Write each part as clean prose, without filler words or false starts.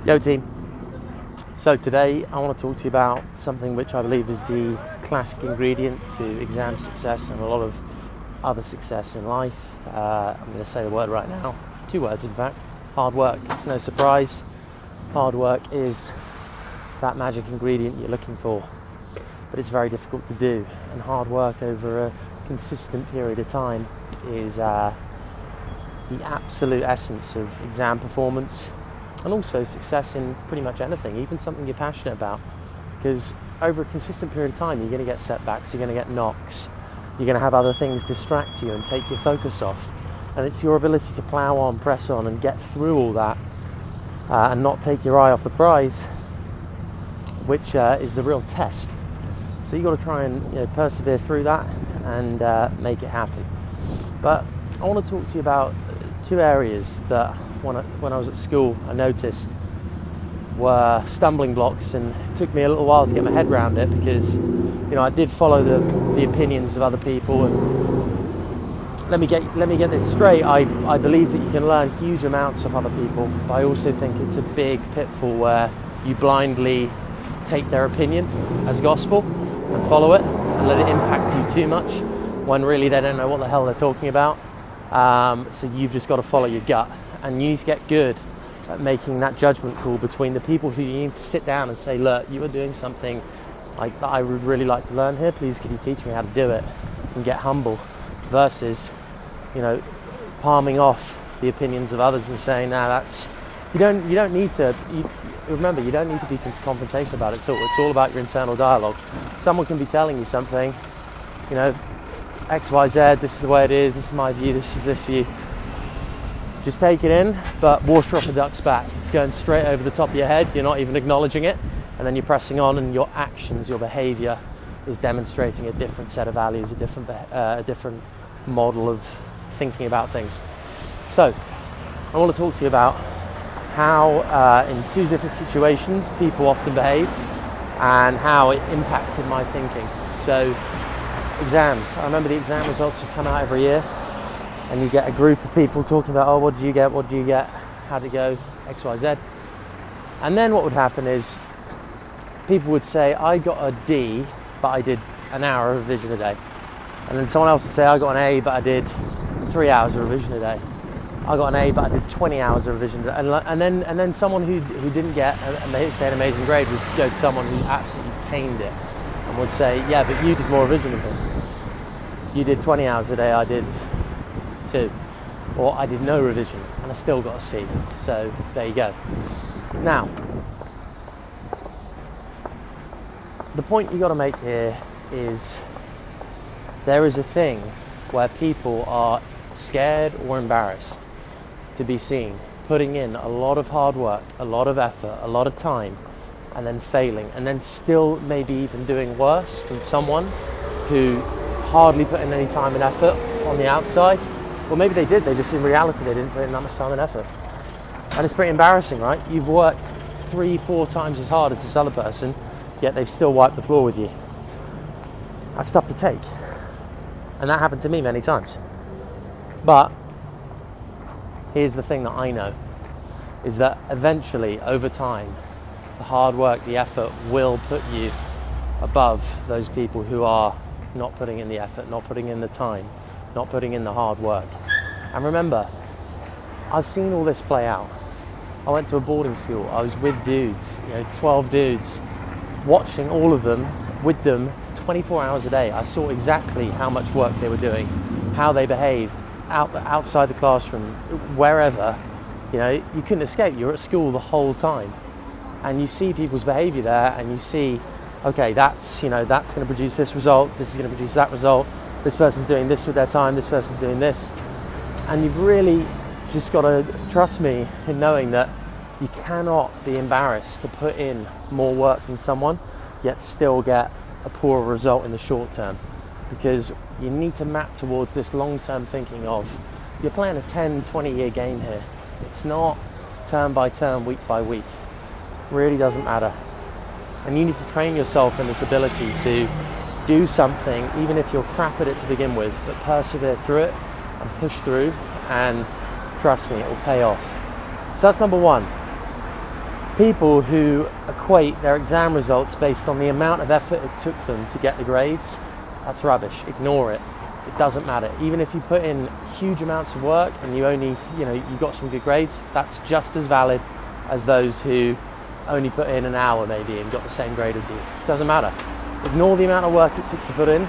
Yo team, so today I want to talk to you about something which I believe is the classic ingredient to exam success and a lot of other success in life. I'm going to say the word right now, 2 words in fact, hard work. It's no surprise, hard work is that magic ingredient you're looking for, but it's very difficult to do, and hard work over a consistent period of time is the absolute essence of exam performance. And also success in pretty much anything, even something you're passionate about. Because over a consistent period of time, you're going to get setbacks, you're going to get knocks, you're going to have other things distract you and take your focus off. And it's your ability to plough on, press on, and get through all that and not take your eye off the prize, which is the real test. So you've got to try and persevere through that and make it happen. But I want to talk to you about 2 areas that when I was at school I noticed were stumbling blocks, and it took me a little while to get my head around it because I did follow the opinions of other people. And let me get this straight. I believe that you can learn huge amounts of other people, but I also think it's a big pitfall where you blindly take their opinion as gospel and follow it and let it impact you too much when really they don't know what the hell they're talking about. So you've just got to follow your gut, and you need to get good at making that judgment call between the people who you need to sit down and say, look, you are doing something like that I would really like to learn here, please can you teach me how to do it, and get humble, versus palming off the opinions of others and saying, that's you don't need to remember, you don't need to be confrontational about it at all. It's all about your internal dialogue. Someone can be telling you something, X, Y, Z, this is the way it is, this is my view, this is this view. Just take it in, but water off a duck's back. It's going straight over the top of your head, you're not even acknowledging it, and then you're pressing on, and your actions, your behaviour is demonstrating a different set of values, a different model of thinking about things. So, I want to talk to you about how in 2 different situations people often behave and how it impacted my thinking. So, exams. I remember the exam results would come out every year, and you get a group of people talking about, what did you get, how did it go, X, Y, Z. And then what would happen is people would say, I got a D, but I did an hour of revision a day. And then someone else would say, I got an A, but I did 3 hours of revision a day. I got an A, but I did 20 hours of revision a day. And then someone who didn't get, and they say an amazing grade, would go to someone who absolutely pained it and would say, yeah, but you did more revision than me. You did 20 hours a day, I did 2. Or I did no revision and I still got a C. So there you go. Now, the point you got to make here is there is a thing where people are scared or embarrassed to be seen putting in a lot of hard work, a lot of effort, a lot of time, and then failing, and then still maybe even doing worse than someone who hardly put in any time and effort on the outside. Well, maybe they did, they just in reality they didn't put in that much time and effort. And it's pretty embarrassing, right? You've worked 3-4 times as hard as this other person, yet they've still wiped the floor with you. That's tough to take. And that happened to me many times. But here's the thing that I know, is that eventually, over time, the hard work, the effort will put you above those people who are not putting in the effort, not putting in the time, not putting in the hard work. And remember, I've seen all this play out. I went to a boarding school, I was with dudes, 12 dudes, watching all of them, with them, 24 hours a day. I saw exactly how much work they were doing, how they behaved, outside the classroom, wherever. You couldn't escape, you were at school the whole time. And you see people's behaviour there, and you see, okay, that's going to produce this result, this is going to produce that result, this person's doing this with their time, this person's doing this. And you've really just got to trust me in knowing that you cannot be embarrassed to put in more work than someone, yet still get a poorer result in the short term. Because you need to map towards this long-term thinking of, you're playing a 10, 20-year game here. It's not term by term, week by week. It really doesn't matter. And you need to train yourself in this ability to do something, even if you're crap at it to begin with, but persevere through it and push through, and trust me, it will pay off. So that's number one. people who equate their exam results based on the amount of effort it took them to get the grades, that's rubbish. Ignore it. It doesn't matter. Even if you put in huge amounts of work and you only, you got some good grades, that's just as valid as those who only put in an hour maybe and got the same grade as you. It doesn't matter. Ignore the amount of work it took to put in.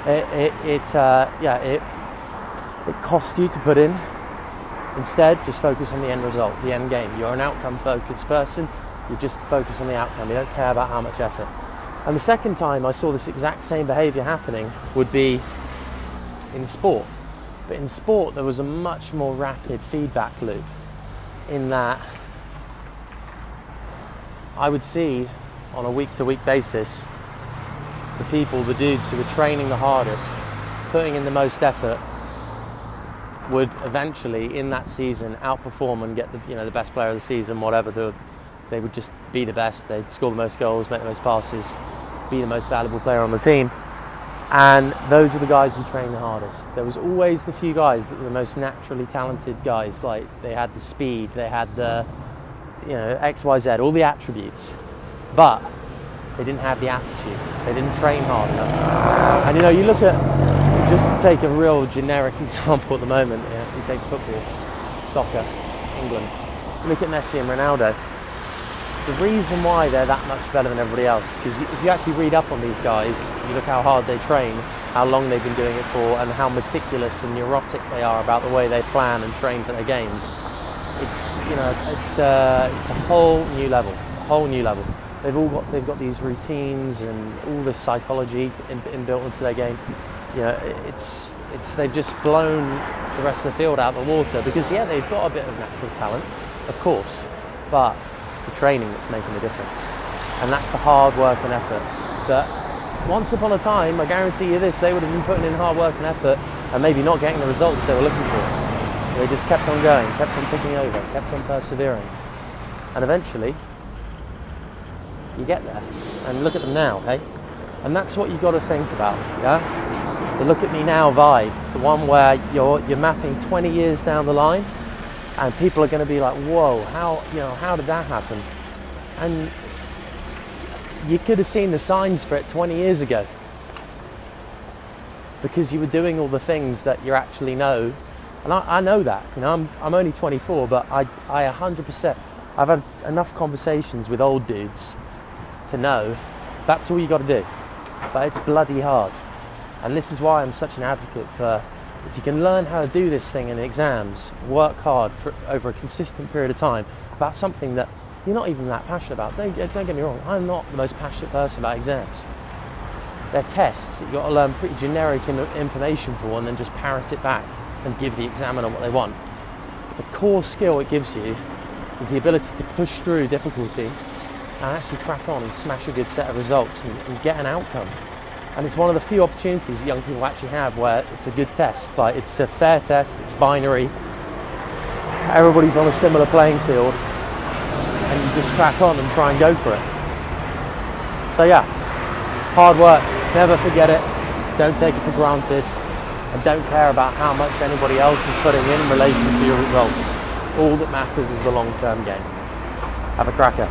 It cost you to put in. Instead, just focus on the end result, the end game. You're an outcome-focused person. You just focus on the outcome. You don't care about how much effort. And the second time I saw this exact same behaviour happening would be in sport. But in sport, there was a much more rapid feedback loop in that I would see on a week-to-week basis the dudes who were training the hardest, putting in the most effort, would eventually in that season outperform and get the best player of the season, whatever. They would just be the best. They'd score the most goals, make the most passes, be the most valuable player on the team. And those are the guys who train the hardest. There was always the few guys that were the most naturally talented guys, like they had the speed, they had the X, Y, Z, all the attributes, but they didn't have the attitude. They didn't train hard enough. And you look at, just to take a real generic example at the moment, you take football, soccer, England, you look at Messi and Ronaldo. The reason why they're that much better than everybody else, because if you actually read up on these guys, you look how hard they train, how long they've been doing it for, and how meticulous and neurotic they are about the way they plan and train for their games. It's a whole new level. They've got these routines and all this psychology inbuilt into their game. They've just blown the rest of the field out of the water because they've got a bit of natural talent, of course, but the training that's making the difference, and that's the hard work and effort that once upon a time, I guarantee you this, they would have been putting in hard work and effort and maybe not getting the results they were looking for. They just kept on going, kept on ticking over, kept on persevering, and eventually you get there. And look at them now, hey? And that's what you've got to think about, the look at me now vibe, the one where you're mapping 20 years down the line. And people are going to be like, whoa, how did that happen? And you could have seen the signs for it 20 years ago because you were doing all the things that you actually know. And I know that, I'm only 24, but I 100%, I've had enough conversations with old dudes to know that's all you got to do. But it's bloody hard. And this is why I'm such an advocate for, if you can learn how to do this thing in exams, work hard over a consistent period of time about something that you're not even that passionate about. Don't get me wrong, I'm not the most passionate person about exams. They're tests that you've got to learn pretty generic information for and then just parrot it back and give the examiner what they want. But the core skill it gives you is the ability to push through difficulty and actually crack on and smash a good set of results and get an outcome. And it's one of the few opportunities young people actually have where it's a good test. Like, it's a fair test, it's binary, everybody's on a similar playing field, and you just crack on and try and go for it. So hard work, never forget it, don't take it for granted, and don't care about how much anybody else is putting in relation to your results. All that matters is the long-term game. Have a cracker.